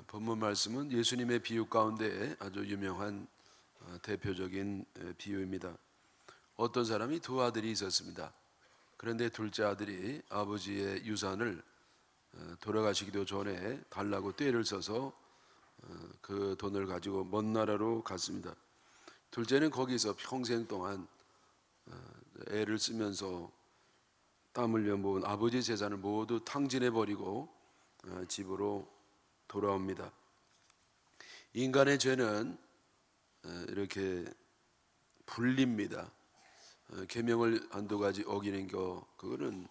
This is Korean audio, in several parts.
본문 말씀은 예수님의 비유 가운데 아주 유명한 대표적인 비유입니다. 어떤 사람이 두 아들이 있었습니다. 그런데 둘째 아들이 아버지의 유산을 돌아가시기도 전에 달라고 떼를 써서 그 돈을 가지고 먼 나라로 갔습니다. 둘째는 거기서 평생 동안 애를 쓰면서 땀 흘려 모은 아버지 재산을 모두 탕진해버리고 집으로 돌아옵니다. 인간의 죄는 이렇게 불립니다. 계명을 한두 가지 어기는 거 그거는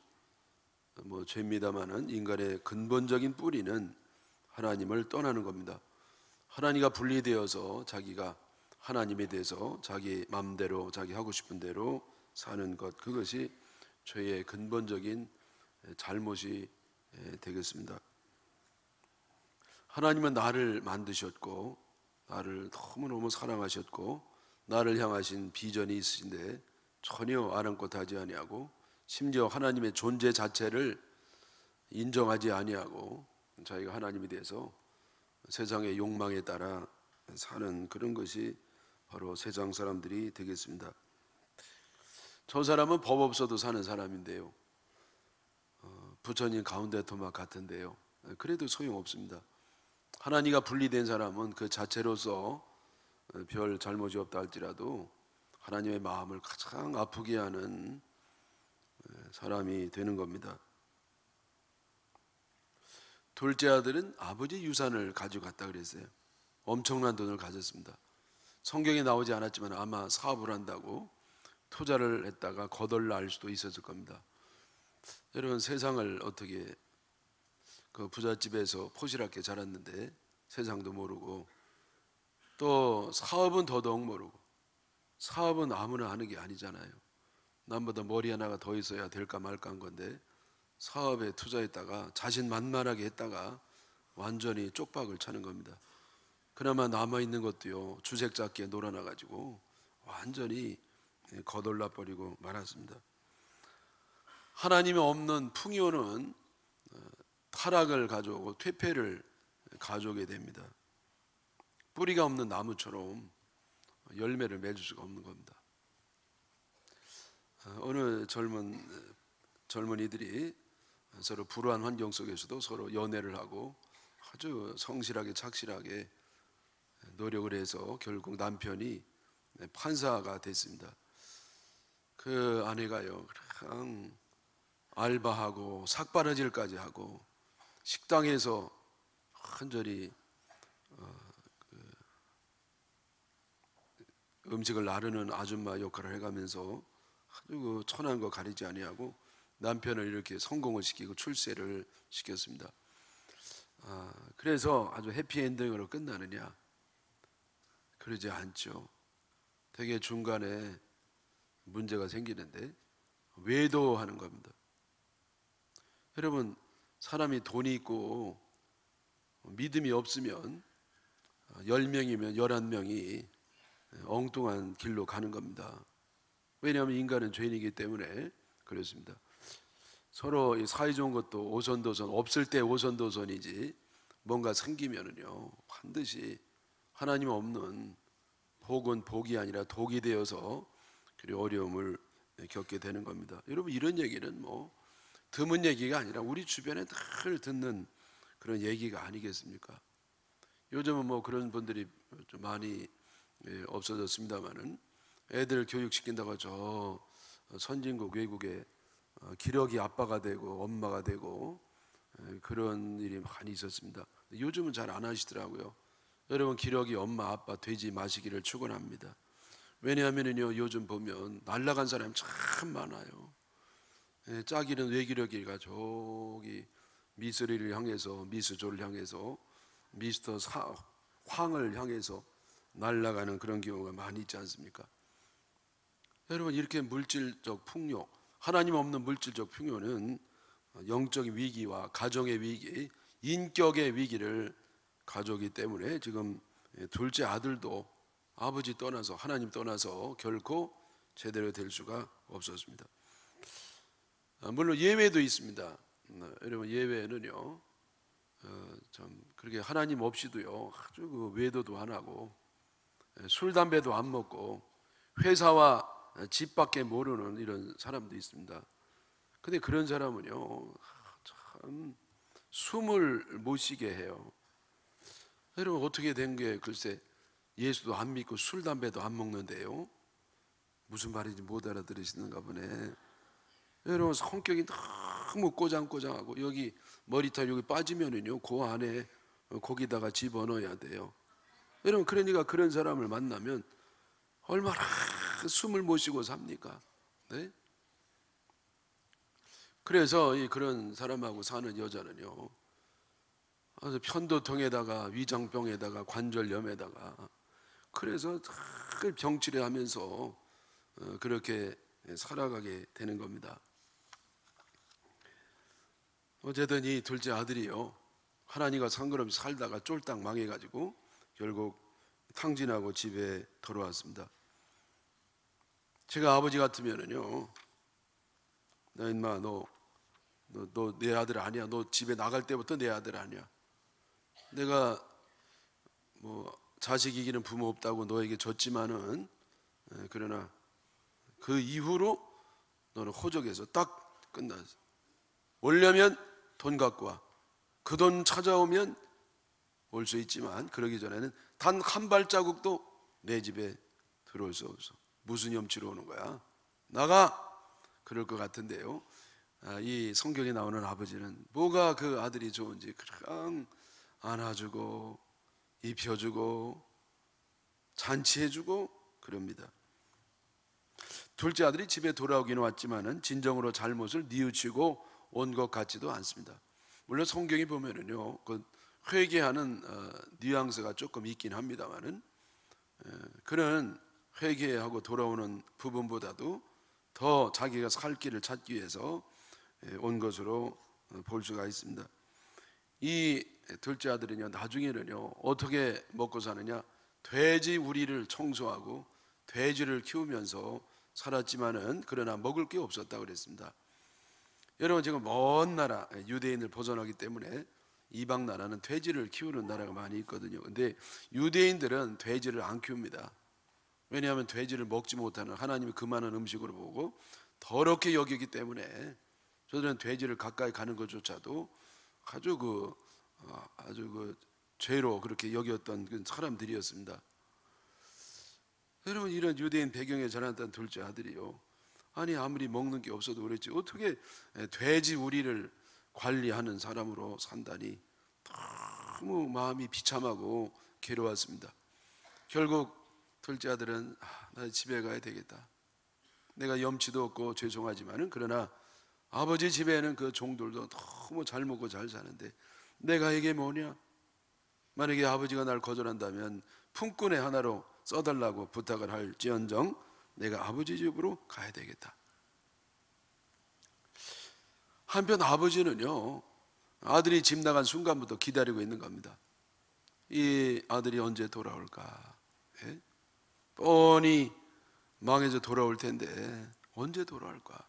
뭐 죄입니다마는 인간의 근본적인 뿌리는 하나님을 떠나는 겁니다. 하나님과 분리되어서 자기가 하나님에 대해서 자기 마음대로 자기 하고 싶은 대로 사는 것, 그것이 죄의 근본적인 잘못이 되겠습니다. 하나님은 나를 만드셨고 나를 너무너무 사랑하셨고 나를 향하신 비전이 있으신데 전혀 아랑곳하지 아니하고 심지어 하나님의 존재 자체를 인정하지 아니하고 자기가 하나님에 대해서 세상의 욕망에 따라 사는 그런 것이 바로 세상 사람들이 되겠습니다. 저 사람은 법 없어도 사는 사람인데요, 부처님 가운데 토막 같은데요, 그래도 소용없습니다. 하나님과 분리된 사람은 그 자체로서 별 잘못이 없다 할지라도 하나님의 마음을 가장 아프게 하는 사람이 되는 겁니다. 둘째 아들은 아버지 유산을 가져갔다 그랬어요. 엄청난 돈을 가졌습니다. 성경에 나오지 않았지만 아마 사업을 한다고 투자를 했다가 거덜날 수도 있었을 겁니다. 여러분, 세상을 어떻게 그 부잣집에서 포실하게 자랐는데 세상도 모르고 또 사업은 더더욱 모르고, 사업은 아무나 하는 게 아니잖아요. 남보다 머리 하나가 더 있어야 될까 말까 한 건데 사업에 투자했다가 자신만만하게 했다가 완전히 쪽박을 차는 겁니다. 그나마 남아있는 것도요, 주색잡기에 놀아나가지고 완전히 거덜나 버리고 말았습니다. 하나님이 없는 풍요는 타락을 가져오고 퇴폐를 가져오게 됩니다. 뿌리가 없는 나무처럼 열매를 맺을 수가 없는 겁니다. 어느 젊은이들이 서로 불우한 환경 속에서도 서로 연애를 하고 아주 성실하게 착실하게 노력을 해서 결국 남편이 판사가 됐습니다. 그 아내가요, 그냥 알바하고 삭바느질까지 하고 식당에서 간절히 음식을 나르는 아줌마 역할을 해가면서 아주 그 천한 거 가리지 아니하고 남편을 이렇게 성공을 시키고 출세를 시켰습니다. 그래서 아주 해피엔딩으로 끝나느냐? 그러지 않죠. 되게 중간에 문제가 생기는데 외도하는 겁니다. 여러분, 사람이 돈이 있고 믿음이 없으면 10명이면 11명이 엉뚱한 길로 가는 겁니다. 왜냐하면 인간은 죄인이기 때문에 그렇습니다. 서로 사이 좋은 것도 오선도선, 없을 때 오선도선이지 뭔가 생기면은요 반드시 하나님 없는 복은 복이 아니라 독이 되어서 그리고 어려움을 겪게 되는 겁니다. 여러분, 이런 얘기는 뭐 드문 얘기가 아니라 우리 주변에 늘 듣는 그런 얘기가 아니겠습니까? 요즘은 뭐 그런 분들이 좀 많이 없어졌습니다만은 애들 교육시킨다고 저 선진국 외국에 기러기 아빠가 되고 엄마가 되고 그런 일이 많이 있었습니다. 요즘은 잘 안 하시더라고요. 여러분, 기러기 엄마 아빠 되지 마시기를 축원합니다. 왜냐하면요, 요즘 보면 날라간 사람이 참 많아요. 짝이는 외기러기가 저기 미스리를 향해서, 미스조를 향해서, 미스터 황을 향해서 날아가는 그런 경우가 많이 있지 않습니까? 여러분, 이렇게 물질적 풍요, 하나님 없는 물질적 풍요는 영적인 위기와 가정의 위기, 인격의 위기를 가져오기 때문에 지금 둘째 아들도 아버지 떠나서 하나님 떠나서 결코 제대로 될 수가 없었습니다. 물론 예외도 있습니다. 여러분, 예외는요, 참 그렇게 하나님 없이도요 아주 그 외도도 안 하고 술 담배도 안 먹고 회사와 집밖에 모르는 이런 사람도 있습니다. 근데 그런 사람은요 참 숨을 못 쉬게 해요. 여러분 어떻게 된 게 글쎄 예수도 안 믿고 술 담배도 안 먹는데요. 무슨 말인지 못 알아들으시는가 보네. 여러분 성격이 너무 꼬장꼬장하고 여기 머리털 여기 빠지면은요 그 안에 거기다가 집어넣어야 돼요. 여러분 그러니까 그런 사람을 만나면 얼마나 숨을 못 쉬고 삽니까? 네? 그래서 그런 사람하고 사는 여자는요 아주 편도통에다가 위장병에다가 관절염에다가 그래서 늘 병치레하면서 그렇게 살아가게 되는 겁니다. 어쨌든 이 둘째 아들이요 하나님과 상관없이 살다가 쫄딱 망해가지고 결국 탕진하고 집에 돌아왔습니다. 제가 아버지 같으면은요 나 인마 너 내 아들 아니야. 너 집에 나갈 때부터 내 아들 아니야. 내가 뭐 자식 이기는 부모 없다고 너에게 줬지만은 그러나 그 이후로 너는 호적에서 딱 끝났어. 오려면 돈 갖고 와. 그 돈 찾아오면 올 수 있지만 그러기 전에는 단 한 발자국도 내 집에 들어올 수 없어. 무슨 염치로 오는 거야? 나가! 그럴 것 같은데요. 이 성경에 나오는 아버지는 뭐가 그 아들이 좋은지 그냥 안아주고 입혀주고 잔치해주고 그럽니다. 둘째 아들이 집에 돌아오기는 왔지만은 진정으로 잘못을 뉘우치고 온 것 같지도 않습니다. 물론 성경이 보면은요 그 회개하는 뉘앙스가 조금 있긴 합니다만은 그는 회개하고 돌아오는 부분보다도 더 자기가 살 길을 찾기 위해서 온 것으로 볼 수가 있습니다. 이 둘째 아들은요 나중에는요 어떻게 먹고 사느냐, 돼지 우리를 청소하고 돼지를 키우면서 살았지만은 그러나 먹을 게 없었다고 그랬습니다. 여러분 지금 먼 나라 유대인을 벗어나기 때문에 이방 나라는 돼지를 키우는 나라가 많이 있거든요. 근데 유대인들은 돼지를 안 키웁니다. 왜냐하면 돼지를 먹지 못하는 하나님이 그 많은 음식으로 보고 더럽게 여기기 때문에 저들은 돼지를 가까이 가는 것조차도 아주 그 죄로 그렇게 여겼던 그 사람들이었습니다. 여러분 이런 유대인 배경에 자랐던 둘째 아들이요 아니 아무리 먹는 게 없어도 그랬지 어떻게 돼지 우리를 관리하는 사람으로 산다니 너무 마음이 비참하고 괴로웠습니다. 결국 둘째 아들은 나 집에 가야 되겠다. 내가 염치도 없고 죄송하지만은 그러나 아버지 집에는 그 종들도 너무 잘 먹고 잘 사는데 내가 이게 뭐냐? 만약에 아버지가 날 거절한다면 품꾼의 하나로 써달라고 부탁을 할지언정 내가 아버지 집으로 가야 되겠다. 한편 아버지는요 아들이 집 나간 순간부터 기다리고 있는 겁니다. 이 아들이 언제 돌아올까? 예? 뻔히 망해서 돌아올 텐데 언제 돌아올까?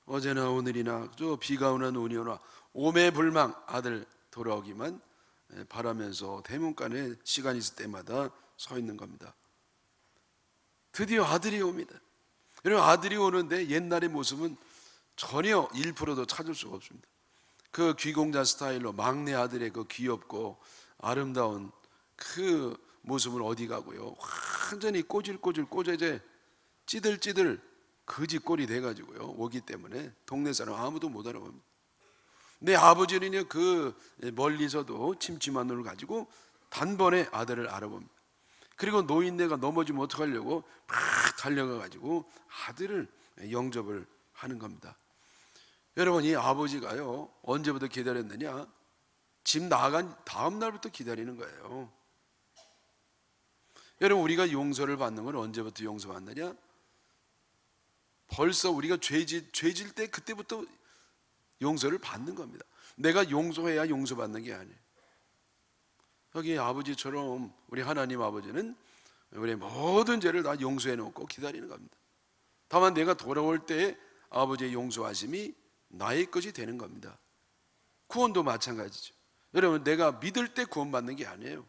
어제나 오늘이나 저 비가 오나 눈이 오나 오매불망 아들 돌아오기만 바라면서 대문간에 시간 있을 때마다 서 있는 겁니다. 드디어 아들이 옵니다. 여러분 아들이 오는데 옛날의 모습은 전혀 1%도 찾을 수가 없습니다. 그 귀공자 스타일로 막내 아들의 그 귀엽고 아름다운 그 모습은 어디 가고요 완전히 꼬질꼬질 꼬재재 찌들찌들 거지 꼴이 돼가지고요 오기 때문에 동네 사람 아무도 못 알아봅니다. 내 아버지는요 그 멀리서도 침침한 눈을 가지고 단번에 아들을 알아봅니다. 그리고 노인네가 넘어지면 어떡하려고 막 달려가가지고 아들을 영접을 하는 겁니다. 여러분 이 아버지가요 언제부터 기다렸느냐? 집 나간 다음 날부터 기다리는 거예요. 여러분 우리가 용서를 받는 건 언제부터 용서받느냐? 벌써 우리가 죄질 때 그때부터 용서를 받는 겁니다. 내가 용서해야 용서받는 게 아니에요. 여기 아버지처럼 우리 하나님 아버지는 우리의 모든 죄를 다 용서해 놓고 기다리는 겁니다. 다만 내가 돌아올 때 아버지의 용서하심이 나의 것이 되는 겁니다. 구원도 마찬가지죠. 여러분, 내가 믿을 때 구원받는 게 아니에요.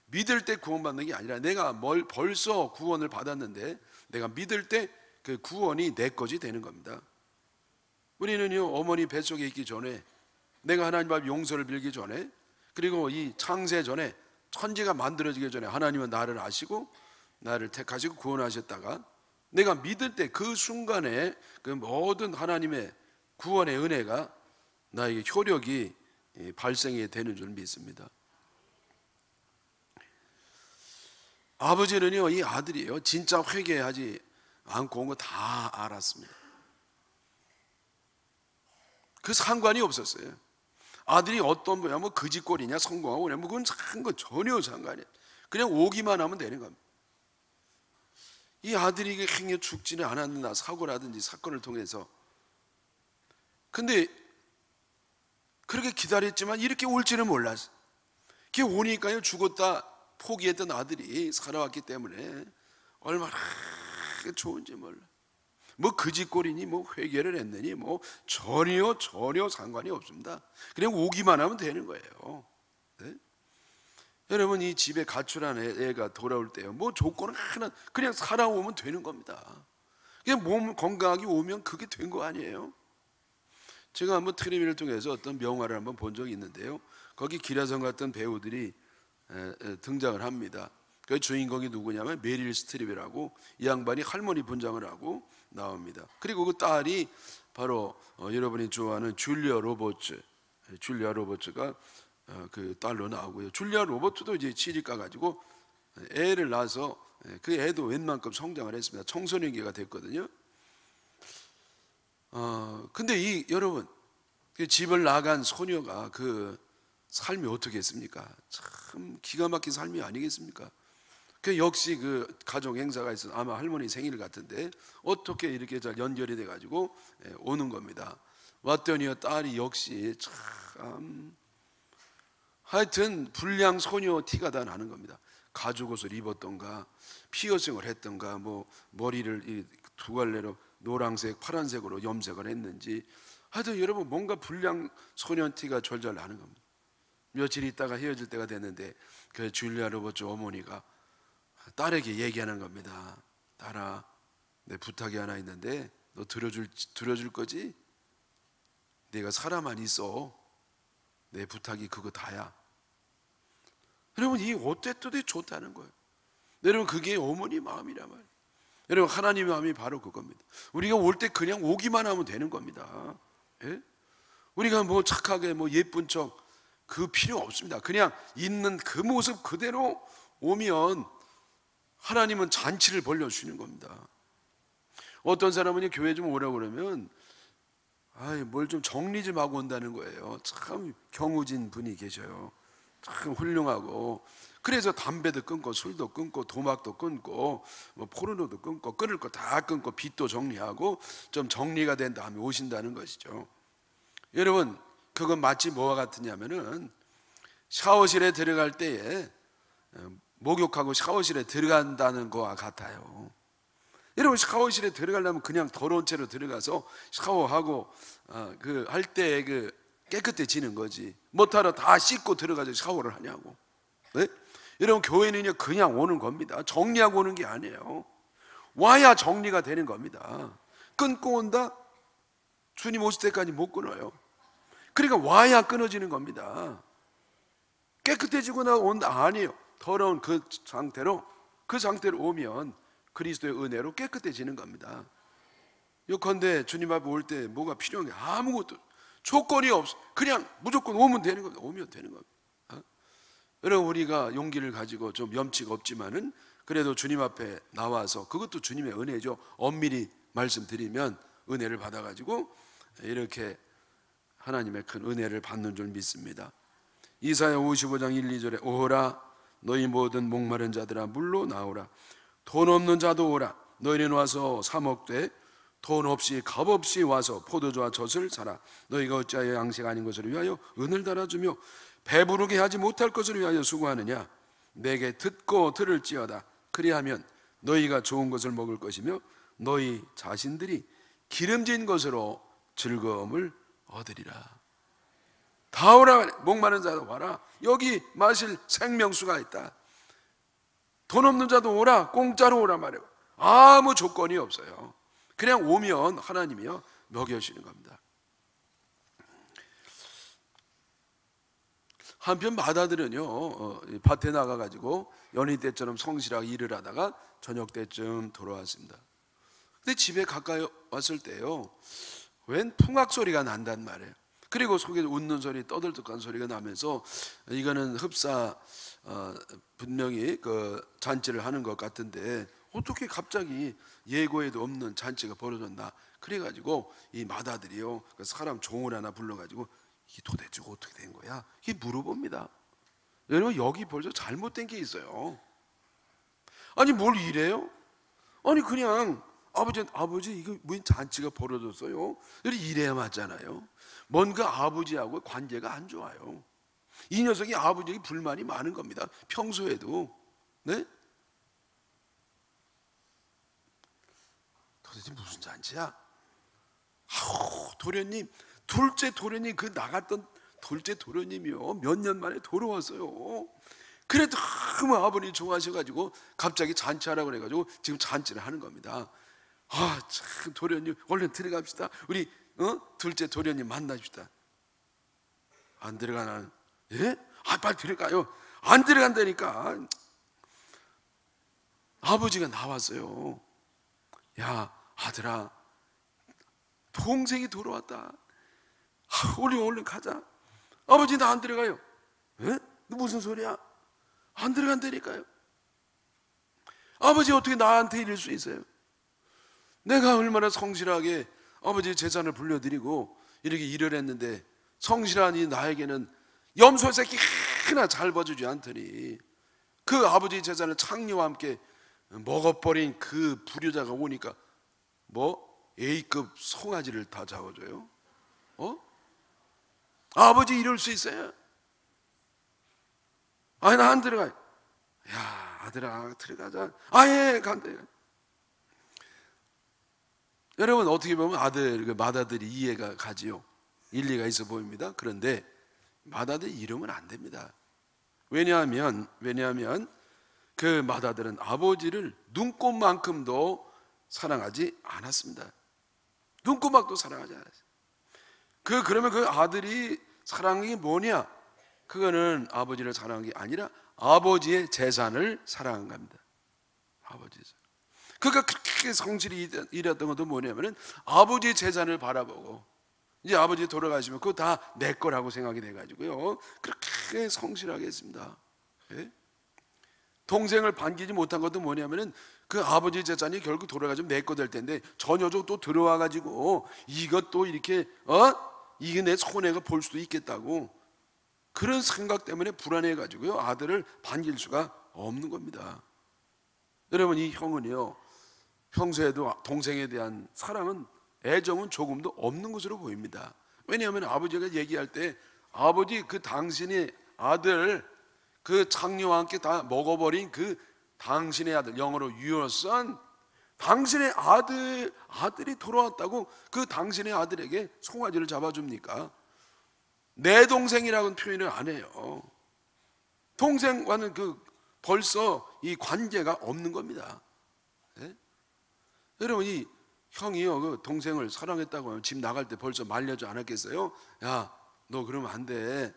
믿을 때 구원받는 게 아니라 내가 벌써 구원을 받았는데 내가 믿을 때 그 구원이 내 것이 되는 겁니다. 우리는요, 어머니 뱃속에 있기 전에, 내가 하나님 앞 용서를 빌기 전에, 그리고 이 창세 전에, 천지가 만들어지기 전에 하나님은 나를 아시고 나를 택하시고 구원하셨다가 내가 믿을 때 그 순간에 그 모든 하나님의 구원의 은혜가 나에게 효력이 발생이 되는 줄 믿습니다. 아버지는요, 이 아들이요, 진짜 회개하지 않고 온 거 다 알았습니다. 그 상관이 없었어요. 아들이 어떤 뭐야, 뭐 거짓골이냐 성공하고 그냥 뭐 그건 상관 전혀 상관이에요. 그냥 오기만 하면 되는 겁니다. 이 아들이 행여 죽지는 않았나, 사고라든지 사건을 통해서. 근데 그렇게 기다렸지만 이렇게 올지는 몰랐어요. 그게 오니까요, 죽었다 포기했던 아들이 살아왔기 때문에 얼마나 좋은지 몰라. 뭐 거짓골이니 뭐 회개를 했느니 뭐 전혀 상관이 없습니다. 그냥 오기만 하면 되는 거예요. 네? 여러분, 이 집에 가출한 애가 돌아올 때요, 뭐 조건 하나, 그냥 살아오면 되는 겁니다. 그냥 몸 건강하게 오면 그게 된 거 아니에요? 제가 한번 텔레비를 통해서 어떤 명화를 한번 본 적이 있는데요, 거기 기라성 같은 배우들이 등장을 합니다. 그 주인공이 누구냐면 메릴 스트립이라고, 이 양반이 할머니 분장을 하고 나옵니다. 그리고 그 딸이 바로 여러분이 좋아하는 줄리아 로버츠가 그 딸로 나오고요. 줄리아 로버츠도 이제 시집가 가지고 애를 낳아서 그 애도 웬만큼 성장을 했습니다. 청소년기가 됐거든요. 근데 여러분, 그 집을 나간 소녀가 그 삶이 어떻게 했습니까? 참 기가 막힌 삶이 아니겠습니까? 그 역시 그 가족 행사가 있어서 아마 할머니 생일 같은데 어떻게 이렇게 잘 연결이 돼가지고 오는 겁니다. 왔더니 딸이 역시 참 하여튼 불량 소녀 티가 다 나는 겁니다. 가죽 옷을 입었던가 피어싱을 했던가 뭐 머리를 이 두 갈래로 노란색 파란색으로 염색을 했는지, 하여튼 여러분 뭔가 불량 소년 티가 졸졸 나는 겁니다. 며칠 있다가 헤어질 때가 됐는데 그 줄리아 로버츠 어머니가 딸에게 얘기하는 겁니다. 딸아, 내 부탁이 하나 있는데 너 들어줄 거지? 내가 살아만 있어. 내 부탁이 그거 다야. 여러분, 이 어때도 좋다는 거예요. 여러분, 그게 어머니 마음이란 말이에요. 여러분, 하나님의 마음이 바로 그겁니다. 우리가 올 때 그냥 오기만 하면 되는 겁니다. 예? 우리가 뭐 착하게 뭐 예쁜 척 그 필요 없습니다. 그냥 있는 그 모습 그대로 오면 하나님은 잔치를 벌려주시는 겁니다. 어떤 사람은 교회 좀 오라고 그러면 뭘 좀 정리 좀 하고 온다는 거예요. 참 경우진 분이 계셔요. 참 훌륭하고, 그래서 담배도 끊고 술도 끊고 도박도 끊고 뭐 포르노도 끊고 끊을 거 다 끊고 빚도 정리하고 좀 정리가 된 다음에 오신다는 것이죠. 여러분, 그건 마치 뭐와 같으냐면은 샤워실에 들어갈 때에 목욕하고 샤워실에 들어간다는 거와 같아요. 여러분, 샤워실에 들어가려면 그냥 더러운 채로 들어가서 샤워하고 그 할 때 그 깨끗해지는 거지, 못하러 다 씻고 들어가서 샤워를 하냐고. 네? 여러분, 교회는요 그냥 오는 겁니다. 정리하고 오는 게 아니에요. 와야 정리가 되는 겁니다. 끊고 온다? 주님 오실 때까지 못 끊어요. 그러니까 와야 끊어지는 겁니다. 깨끗해지고 나 온다? 아니에요. 더러운 그 상태로 오면 그리스도의 은혜로 깨끗해지는 겁니다. 요컨대 주님 앞에 올 때 뭐가 필요한 게 아무것도 조건이 없어. 그냥 무조건 오면 되는 겁니다. 오면 되는 겁니다. 여러분, 우리가 용기를 가지고 좀 염치가 없지만은 그래도 주님 앞에 나와서, 그것도 주님의 은혜죠. 엄밀히 말씀드리면 은혜를 받아가지고 이렇게 하나님의 큰 은혜를 받는 줄 믿습니다. 이사야 55장 1, 2절에 오라 너희 모든 목마른 자들아 물로 나오라. 돈 없는 자도 오라. 너희는 와서 사 먹되 돈 없이 값 없이 와서 포도주와 젖을 사라. 너희가 어찌하여 양식 아닌 것을 위하여 은을 달아주며 배부르게 하지 못할 것을 위하여 수고하느냐. 내게 듣고 들을지어다. 그리하면 너희가 좋은 것을 먹을 것이며 너희 자신들이 기름진 것으로 즐거움을 얻으리라. 다 오라. 목마른 자도 와라. 여기 마실 생명수가 있다. 돈 없는 자도 오라. 공짜로 오라 말이에요. 아무 조건이 없어요. 그냥 오면 하나님이요 먹여주시는 겁니다. 한편 마다들은요 밭에 나가가지고 연희 때처럼 성실하게 일을 하다가 저녁 때쯤 돌아왔습니다. 근데 집에 가까이 왔을 때요 웬 풍악 소리가 난단 말이에요. 그리고 속에 웃는 소리, 떠들썩한 소리가 나면서 이거는 흡사 분명히 그 잔치를 하는 것 같은데 어떻게 갑자기 예고에도 없는 잔치가 벌어졌나. 그래가지고 이 마다들이요 그 사람 종을 하나 불러가지고 이게 도대체 어떻게 된 거야? 이게 물어봅니다. 여러분 여기 벌써 잘못된 게 있어요. 아니 뭘 이래요? 아니 그냥 아버지 이거 무슨 잔치가 벌어졌어요. 이래야 맞잖아요. 뭔가 아버지하고 관계가 안 좋아요. 이 녀석이 아버지에게 불만이 많은 겁니다. 평소에도. 네? 도대체 무슨 잔치야? 아우 도련님, 둘째 도련님 그 나갔던 둘째 도련님이요 몇 년 만에 돌아왔어요. 그래도 너무 아버님이 좋아하셔가지고 갑자기 잔치하라고 그래가지고 지금 잔치를 하는 겁니다. 아 참 도련님 얼른 들어갑시다. 우리 둘째 도련님 만나십시다. 안 들어가나? 예? 아 빨리 들어가요. 안 들어간다니까. 아버지가 나왔어요. 야 아들아 동생이 돌아왔다. 얼른 가자. 아버지 나 안 들어가요. 예? 너 무슨 소리야? 안 들어간다니까요. 아버지 어떻게 나한테 이럴 수 있어요? 내가 얼마나 성실하게 아버지 재산을 불려드리고 이렇게 일을 했는데 성실한 이 나에게는 염소 새끼 하나 잘 봐주지 않더니 그 아버지 재산을 창녀와 함께 먹어버린 그 불효자가 오니까 뭐 A급 송아지를 다 잡아줘요? 아버지 이럴 수 있어요? 아니 나 안 들어가요. 야 아들아 들어가자. 아예 간다. 여러분 어떻게 보면 마다들이 이해가 가지요. 일리가 있어 보입니다. 그런데 마다들 이러면 안 됩니다. 왜냐하면 그 마다들은 아버지를 눈꼽만큼도 사랑하지 않았습니다. 눈꼽만큼도 사랑하지 않았어요. 그러면 그 아들이 사랑한 게 뭐냐? 그거는 아버지를 사랑한 게 아니라 아버지의 재산을 사랑한 겁니다. 아버지의 재산. 그가 그렇게 성실히 일했던 것도 뭐냐면은 아버지의 재산을 바라보고 이제 아버지 돌아가시면 그거 다 내 거라고 생각이 돼가지고요 그렇게 성실하게 했습니다. 예? 동생을 반기지 못한 것도 뭐냐면은 그 아버지 재산이 결국 돌아가시면 내 거 될 텐데 저 녀석 또 들어와가지고 이것도 이렇게 이게 내 손해가 볼 수도 있겠다고 그런 생각 때문에 불안해가지고요 아들을 반길 수가 없는 겁니다. 여러분 이 형은요 평소에도 동생에 대한 사랑은 애정은 조금도 없는 것으로 보입니다. 왜냐하면 아버지가 얘기할 때 아버지 그 당신의 아들 그 창녀와 함께 다 먹어버린 그 당신의 아들 영어로 your son 당신의 아들이 돌아왔다고 그 당신의 아들에게 송아지를 잡아줍니까? 내 동생이라고는 표현을 안 해요. 동생과는 벌써 이 관계가 없는 겁니다. 네? 여러분 이 형이요 그 동생을 사랑했다고 하면 집 나갈 때 벌써 말려줘 않았겠어요? 야 너 그러면 안 돼.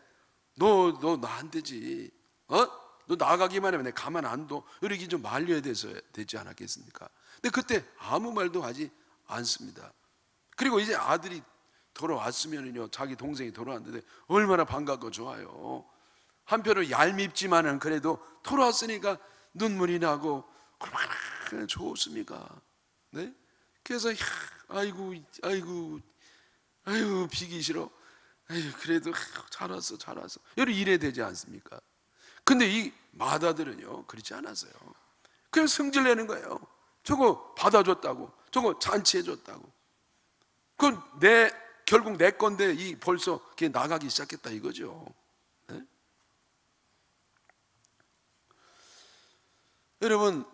너 나 안 되지. 너 나가기만 하면 내가 가만 안 둬. 이렇게 좀 말려야 되지 않았겠습니까? 근데 그때 아무 말도 하지 않습니다. 그리고 이제 아들이 돌아왔으면요 자기 동생이 돌아왔는데 얼마나 반갑고 좋아요. 한편으로 얄밉지만은 그래도 돌아왔으니까 눈물이 나고 얼마나 좋습니까? 네? 그래서 아이고 비기 싫어. 그래도 잘 왔어. 여러분 이래야 되지 않습니까? 근데 이 마다들은요 그렇지 않았어요. 그냥 승질내는 거예요. 저거 받아줬다고, 저거 잔치해줬다고. 그건 결국 내 건데 벌써 걔 나가기 시작했다 이거죠. 네? 여러분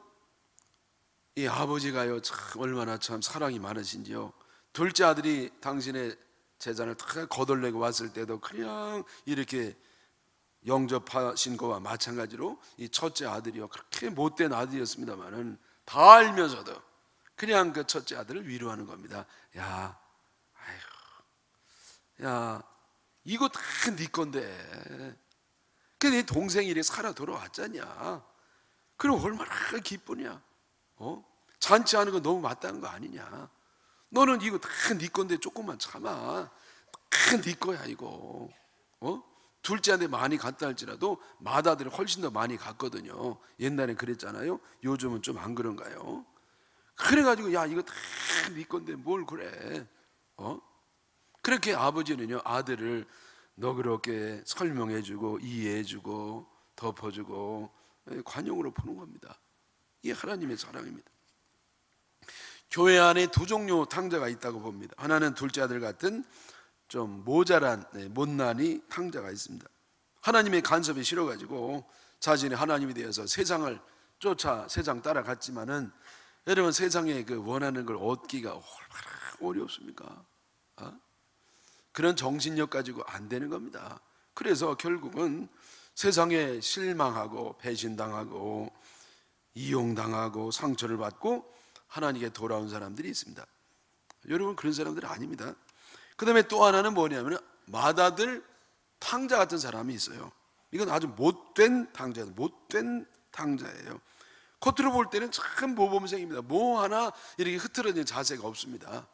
이 아버지가요 참 얼마나 참 사랑이 많으신지요. 둘째 아들이 당신의 재산을 다 거덜내고 왔을 때도 그냥 이렇게 영접하신 거와 마찬가지로 이 첫째 아들이요, 그렇게 못된 아들이었습니다만은 다 알면서도 그냥 그 첫째 아들을 위로하는 겁니다. 야, 아이고, 야, 이거 다 네 건데 근데 네 동생이 이렇게 살아 돌아왔잖냐, 그럼 얼마나 기쁘냐. 잔치하는 거 너무 맞다는 거 아니냐. 너는 이거 다 네 건데 조금만 참아. 다 네 거야 이거. 둘째한테 많이 갔다 할지라도 맏아들이 훨씬 더 많이 갔거든요. 옛날엔 그랬잖아요. 요즘은 좀 안 그런가요? 그래가지고 야, 이거 다 네 건데 뭘 그래. 그렇게 아버지는요, 아들을 너그럽게 설명해주고 이해해주고 덮어주고 관용으로 보는 겁니다. 이게 하나님의 사랑입니다. 교회 안에 두 종류 탕자가 있다고 봅니다. 하나는 둘째 아들 같은 좀 모자란 못난이 탕자가 있습니다. 하나님의 간섭이 싫어가지고 자신이 하나님이 되어서 세상을 쫓아 세상 따라갔지만은, 여러분 세상에 그 원하는 걸 얻기가 얼마나 어렵습니까? 그런 정신력 가지고 안 되는 겁니다. 그래서 결국은 세상에 실망하고 배신당하고 이용당하고 상처를 받고 하나님께 돌아온 사람들이 있습니다. 여러분 그런 사람들은 아닙니다. 그 다음에 또 하나는 뭐냐면 맏아들 탕자 같은 사람이 있어요. 이건 아주 못된 탕자예요. 못된 탕자예요. 겉으로 볼 때는 참 모범생입니다. 뭐 하나 이렇게 흐트러진 자세가 없습니다.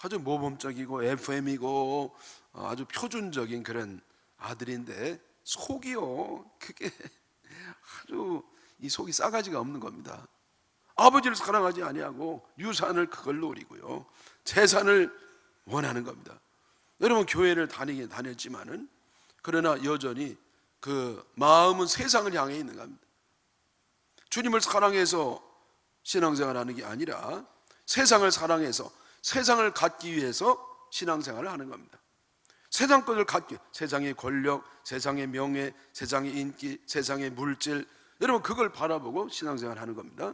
아주 모범적이고 FM이고 아주 표준적인 그런 아들인데 속이요, 그게 아주 이 속이 싸가지가 없는 겁니다. 아버지를 사랑하지 아니하고 유산을 그걸 노리고요, 재산을 원하는 겁니다. 여러분 교회를 다니긴 다녔지만은 그러나 여전히 그 마음은 세상을 향해 있는 겁니다. 주님을 사랑해서 신앙생활하는 게 아니라 세상을 사랑해서 세상을 갖기 위해서 신앙생활을 하는 겁니다. 세상 것을 갖기, 세상의 권력, 세상의 명예, 세상의 인기, 세상의 물질, 여러분 그걸 바라보고 신앙생활을 하는 겁니다.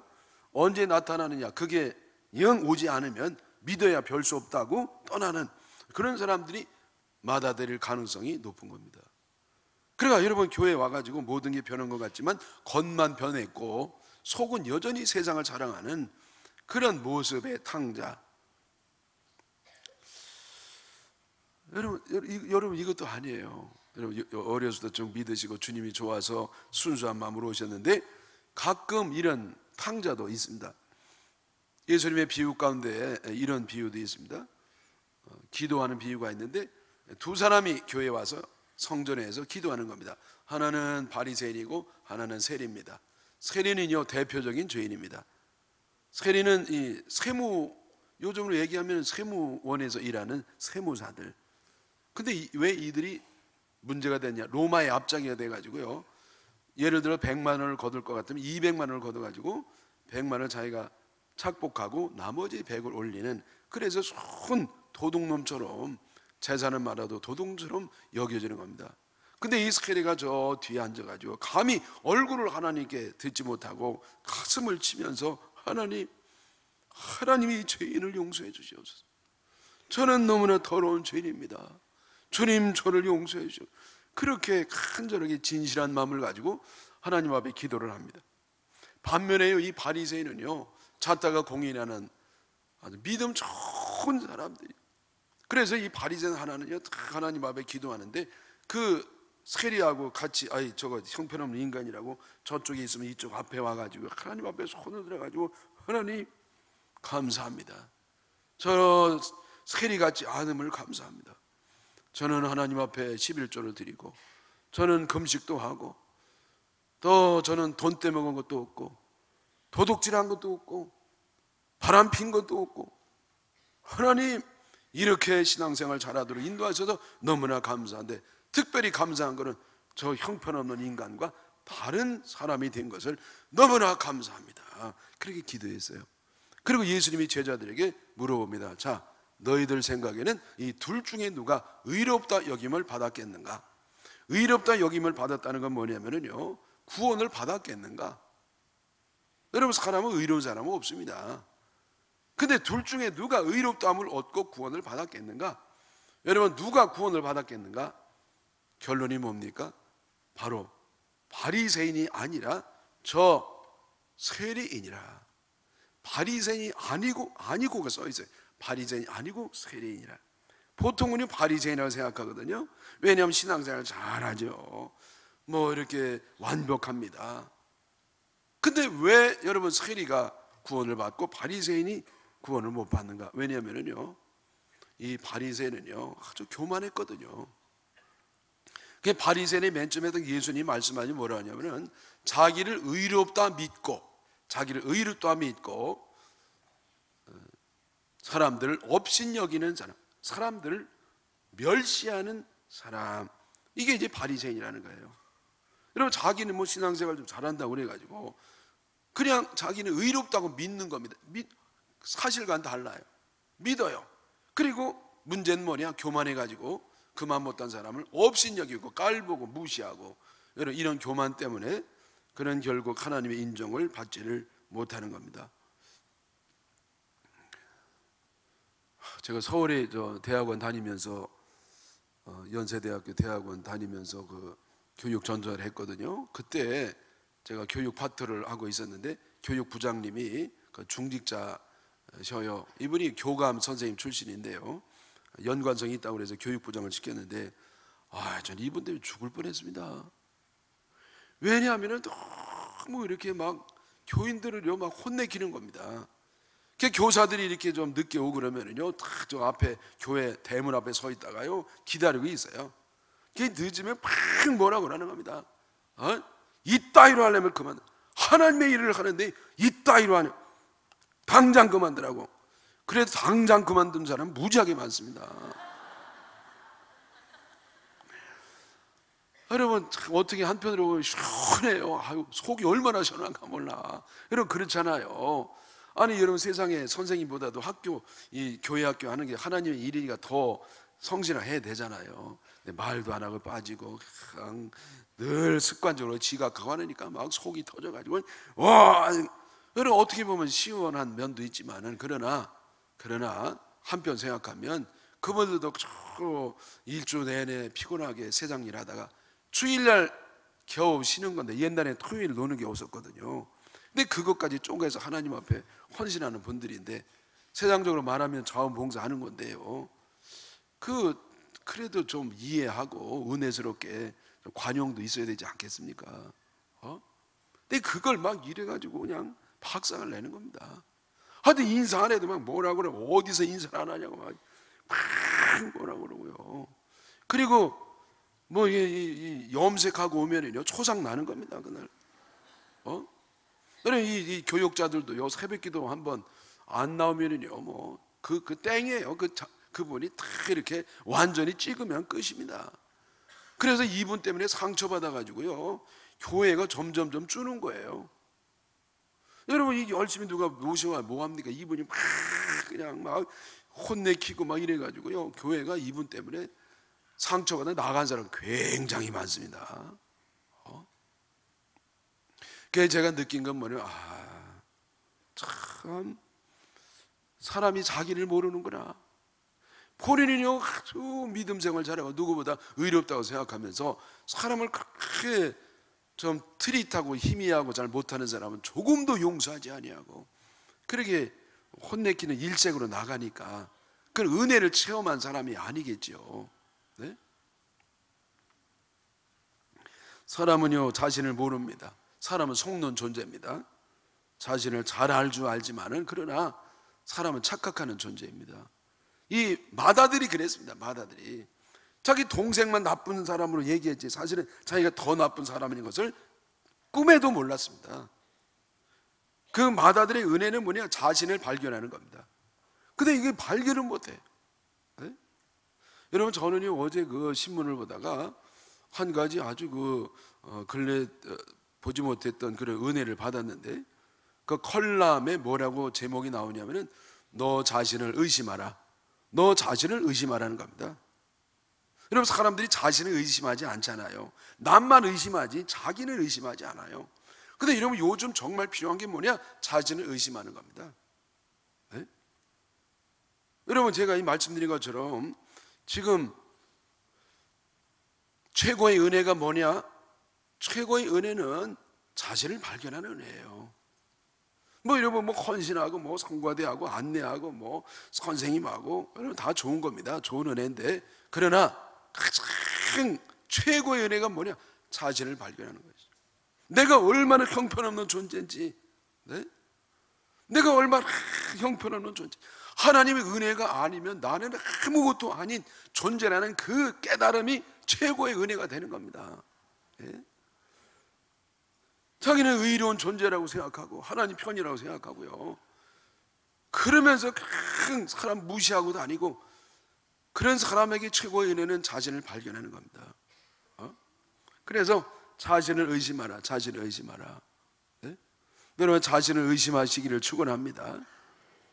언제 나타나느냐, 그게 영 오지 않으면 믿어야 별 수 없다고 떠나는 그런 사람들이 맏아들일 가능성이 높은 겁니다. 그러니까 여러분 교회에 와가지고 모든 게 변한 것 같지만 겉만 변했고 속은 여전히 세상을 자랑하는 그런 모습의 탕자. 여러분 이것도 아니에요. 여러분 어렸을 때 좀 믿으시고 주님이 좋아서 순수한 마음으로 오셨는데 가끔 이런 탕자도 있습니다. 예수님의 비유 가운데 이런 비유도 있습니다. 기도하는 비유가 있는데 두 사람이 교회에 와서 성전에서 기도하는 겁니다. 하나는 바리새인이고 하나는 세리입니다. 세리는요 대표적인 죄인입니다. 세리는 이 세무, 요즘으로 얘기하면 세무원에서 일하는 세무사들. 근데 왜 이들이 문제가 됐냐? 로마의 압장이가 돼가지고요, 예를 들어 100만 원을 거둘 것 같으면 200만 원을 거둬가지고 100만 원을 자기가 착복하고 나머지 100을 올리는, 그래서 손 도둑놈처럼 재산을 말아도 도둑처럼 여겨지는 겁니다. 근데 이 스케리가 저 뒤에 앉아가지고 감히 얼굴을 하나님께 듣지 못하고 가슴을 치면서 하나님이 이 죄인을 용서해 주시옵소서. 저는 너무나 더러운 죄인입니다. 주님 저를 용서해 주시옵소서. 그렇게 간절하게 진실한 마음을 가지고 하나님 앞에 기도를 합니다. 반면에요, 이 바리새인은요 잣다가 공인하는 아주 믿음 좋은 사람들이. 그래서 이 바리새인 하나는요 하나님 앞에 기도하는데 그 세리하고 같이 저거 형편없는 인간이라고 저쪽에 있으면 이쪽 앞에 와가지고 하나님 앞에 손을 들어가지고 하나님 감사합니다. 저 세리같지 않음을 감사합니다. 저는 하나님 앞에 11조를 드리고 저는 금식도 하고 또 저는 돈 떼먹은 것도 없고 도둑질한 것도 없고 바람 핀 것도 없고 하나님 이렇게 신앙생활 잘하도록 인도하셔서 너무나 감사한데, 특별히 감사한 것은 저 형편없는 인간과 다른 사람이 된 것을 너무나 감사합니다. 그렇게 기도했어요. 그리고 예수님이 제자들에게 물어봅니다. 자, 너희들 생각에는 이 둘 중에 누가 의롭다 여김을 받았겠는가? 의롭다 여김을 받았다는 건 뭐냐면요, 구원을 받았겠는가? 여러분 사람은 의로운 사람은 없습니다. 근데 둘 중에 누가 의롭다함을 얻고 구원을 받았겠는가? 여러분 누가 구원을 받았겠는가? 결론이 뭡니까? 바로 바리새인이 아니라 저 세리인이라. 바리새인이 아니고가 써 있어요. 바리새인이 아니고 세리인이라. 보통은 바리새인이라고 생각하거든요. 왜냐하면 신앙생활 잘하죠. 뭐 이렇게 완벽합니다. 근데 왜 여러분 세리가 구원을 받고 바리새인이 구원을 못 받는가? 왜냐하면요, 이 바리새인은요 아주 교만했거든요. 그 바리새인이 맨 처음에 예수님이 말씀하니 뭐라 하냐면은 자기를 의롭다 믿고 사람들을 업신여기는 사람, 사람들을 멸시하는 사람, 이게 이제 바리새인이라는 거예요. 여러분 자기는 뭐 신앙생활 좀 잘한다고 그래가지고 그냥 자기는 의롭다고 믿는 겁니다. 사실과는 달라요. 믿어요. 그리고 문제는 뭐냐? 교만해가지고 그만 못한 사람을 업신여기고 깔보고 무시하고 이런 교만 때문에 그는 결국 하나님의 인정을 받지를 못하는 겁니다. 제가 서울에 대학원 다니면서 연세대학교 대학원 다니면서 그 교육 전전을 했거든요. 그때 제가 교육 파트를 하고 있었는데 교육부장님이 그 중직자셔요. 이분이 교감 선생님 출신인데요. 연관성이 있다고 해서 교육부장을 시켰는데 전 이분 때문에 죽을 뻔했습니다. 왜냐하면 너무 이렇게 막 교인들을요 막 혼내키는 겁니다. 교사들이 이렇게 좀 늦게 오고 그러면은요 딱 저 앞에 교회 대문 앞에 서 있다가요 기다리고 있어요. 늦으면 팍 뭐라 그러는 겁니다. 이따위로 하려면 그만. 하나님의 일을 하는데 이따위로 하냐. 당장 그만두라고. 그래도 당장 그만둔 사람 무지하게 많습니다. 여러분 어떻게 한편으로 시원해요. 속이 얼마나 시원한가 몰라. 여러분 그렇잖아요. 아니 여러분 세상에 선생님보다도 이 교회 학교 하는 게 하나님의 일이니까 더 성실해야 되잖아요. 근데 말도 안 하고 빠지고 그냥 늘 습관적으로 지각하고 하니까 막 속이 터져가지고 여러분 어떻게 보면 시원한 면도 있지만은 그러나 한편 생각하면 그분들도 일주 내내 피곤하게 세상 일하다가 주일날 겨우 쉬는 건데 옛날에 토요일 노는 게 없었거든요. 근데 그것까지 쪼개서 하나님 앞에 헌신하는 분들인데 세상적으로 말하면 자원봉사하는 건데요. 그래도 좀 이해하고 은혜스럽게 관용도 있어야 되지 않겠습니까? 근데 그걸 막 이래가지고 그냥 박상을 내는 겁니다. 하여튼 인사 안 해도 막 뭐라 그래. 어디서 인사를 안 하냐고 막 뭐라 그러고요. 그리고 뭐 염색하고 오면은요 초상 나는 겁니다 그날. 이 교육자들도요 새벽기도 한번 안 나오면은요 뭐 그 땡이에요. 그분이 다 이렇게 완전히 찍으면 끝입니다. 그래서 이분 때문에 상처받아 가지고요 교회가 점점점 주는 거예요. 여러분 이 열심히 누가 모셔와 뭐 합니까? 이분이 막 그냥 막 혼내키고 막 이래 가지고요 교회가 이분 때문에 상처받아 나간 사람 굉장히 많습니다. 그래서 제가 느낀 건 뭐냐면 참 사람이 자기를 모르는구나. 본인은요 아주 믿음 생활 잘하고 누구보다 의롭다고 생각하면서 사람을 그렇게 좀 트릿하고 희미하고 잘 못하는 사람은 조금도 용서하지 아니하고 그렇게 혼내키는 일색으로 나가니까 그건 은혜를 체험한 사람이 아니겠죠. 네? 사람은요 자신을 모릅니다. 사람은 속는 존재입니다. 자신을 잘 알 줄 알지만은 그러나 사람은 착각하는 존재입니다. 이 마다들이 그랬습니다. 마다들이 자기 동생만 나쁜 사람으로 얘기했지 사실은 자기가 더 나쁜 사람인 것을 꿈에도 몰랐습니다. 그 마다들의 은혜는 뭐냐? 자신을 발견하는 겁니다. 근데 이게 발견을 못해. 네? 여러분 저는요 어제 그 신문을 보다가 한 가지 아주 근래 보지 못했던 그런 은혜를 받았는데 그 컬럼에 뭐라고 제목이 나오냐면은 너 자신을 의심하라. 너 자신을 의심하라는 겁니다. 여러분 사람들이 자신을 의심하지 않잖아요. 남만 의심하지 자기는 의심하지 않아요. 근데 여러분 요즘 정말 필요한 게 뭐냐? 자신을 의심하는 겁니다. 네? 여러분 제가 이 말씀드린 것처럼 지금 최고의 은혜가 뭐냐? 최고의 은혜는 자신을 발견하는 은혜예요. 뭐 이러면 뭐 헌신하고 뭐 성과대하고 안내하고 뭐 선생님하고 여러분 다 좋은 겁니다. 좋은 은혜인데, 그러나 가장 최고의 은혜가 뭐냐? 자신을 발견하는 것이죠. 내가 얼마나 형편없는 존재인지, 네? 내가 얼마나 형편없는 존재, 하나님의 은혜가 아니면 나는 아무것도 아닌 존재라는 그 깨달음이 최고의 은혜가 되는 겁니다. 예? 자기는 의로운 존재라고 생각하고 하나님 편이라고 생각하고요, 그러면서 그냥 사람 무시하고 다니고, 그런 사람에게 최고의 은혜는 자신을 발견하는 겁니다. 그래서 자신을 의심하라, 자신을 의심하라. 네? 여러분, 자신을 의심하시기를 축원합니다.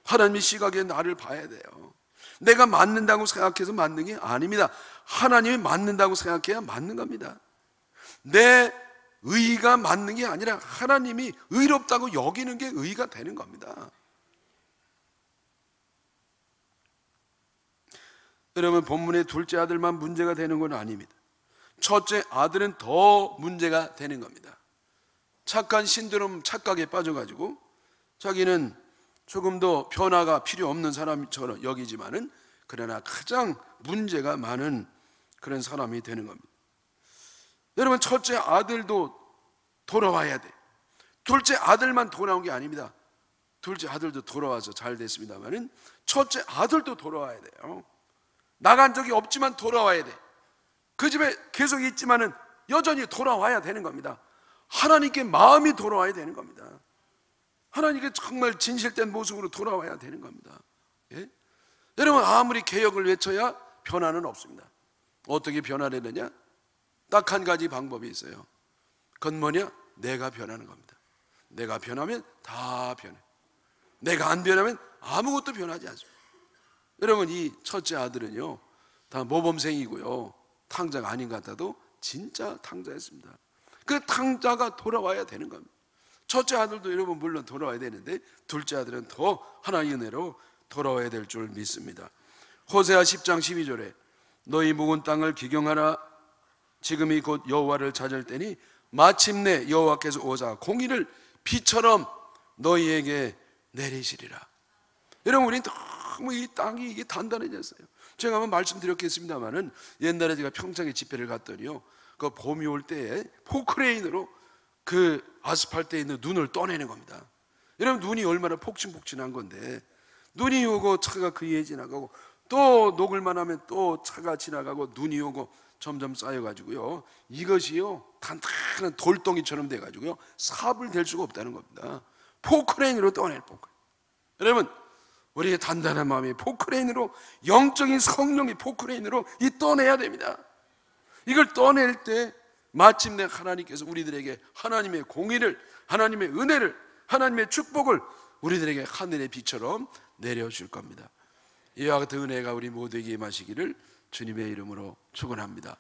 하나님의 시각에 나를 봐야 돼요. 내가 맞는다고 생각해서 맞는 게 아닙니다. 하나님이 맞는다고 생각해야 맞는 겁니다. 내 의가 맞는 게 아니라 하나님이 의롭다고 여기는 게 의가 되는 겁니다. 여러분, 본문의 둘째 아들만 문제가 되는 건 아닙니다. 첫째 아들은 더 문제가 되는 겁니다. 착한 신드롬 착각에 빠져가지고 자기는 조금 더 변화가 필요 없는 사람처럼 여기지만은, 그러나 가장 문제가 많은 그런 사람이 되는 겁니다. 여러분, 첫째 아들도 돌아와야 돼. 둘째 아들만 돌아온 게 아닙니다. 둘째 아들도 돌아와서 잘 됐습니다만은 첫째 아들도 돌아와야 돼요. 나간 적이 없지만 돌아와야 돼. 그 집에 계속 있지만은 여전히 돌아와야 되는 겁니다. 하나님께 마음이 돌아와야 되는 겁니다. 하나님께 정말 진실된 모습으로 돌아와야 되는 겁니다. 예? 여러분, 아무리 개혁을 외쳐야 변화는 없습니다. 어떻게 변화를 되느냐? 딱 한 가지 방법이 있어요. 그건 뭐냐? 내가 변하는 겁니다. 내가 변하면 다 변해. 내가 안 변하면 아무것도 변하지 않습니다. 여러분, 이 첫째 아들은요, 다 모범생이고요, 탕자가 아닌 것 같아도 진짜 탕자였습니다. 그 탕자가 돌아와야 되는 겁니다. 첫째 아들도 여러분 물론 돌아와야 되는데, 둘째 아들은 더 하나님의 은혜로 돌아와야 될 줄 믿습니다. 호세아 10장 12절에 너희 묵은 땅을 기경하라. 지금이 곧 여호와를 찾을 때니 마침내 여호와께서 오사 공의를 비처럼 너희에게 내리시리라. 여러분, 우리는 너무 이 땅이 이게 단단해졌어요. 제가 한번 말씀드렸겠습니다만은, 옛날에 제가 평창에 집회를 갔더니요, 그 봄이 올 때에 포크레인으로 그 아스팔트에 있는 눈을 떠내는 겁니다. 여러분, 눈이 얼마나 폭신폭신한 건데, 눈이 오고 차가 그 위에 지나가고 또 녹을만 하면 또 차가 지나가고 눈이 오고 점점 쌓여가지고요, 이것이요 단단한 돌덩이처럼 돼가지고요 삽을 댈 수가 없다는 겁니다. 포크레인으로 떠낼 포크레인. 여러분, 우리의 단단한 마음이 포크레인으로, 영적인 성령이 포크레인으로 이 떠내야 됩니다. 이걸 떠낼 때 마침내 하나님께서 우리들에게 하나님의 공의를, 하나님의 은혜를, 하나님의 축복을 우리들에게 하늘의 비처럼 내려줄 겁니다. 이와 같은 은혜가 우리 모두에게 임하시기를 주님의 이름으로 축원합니다.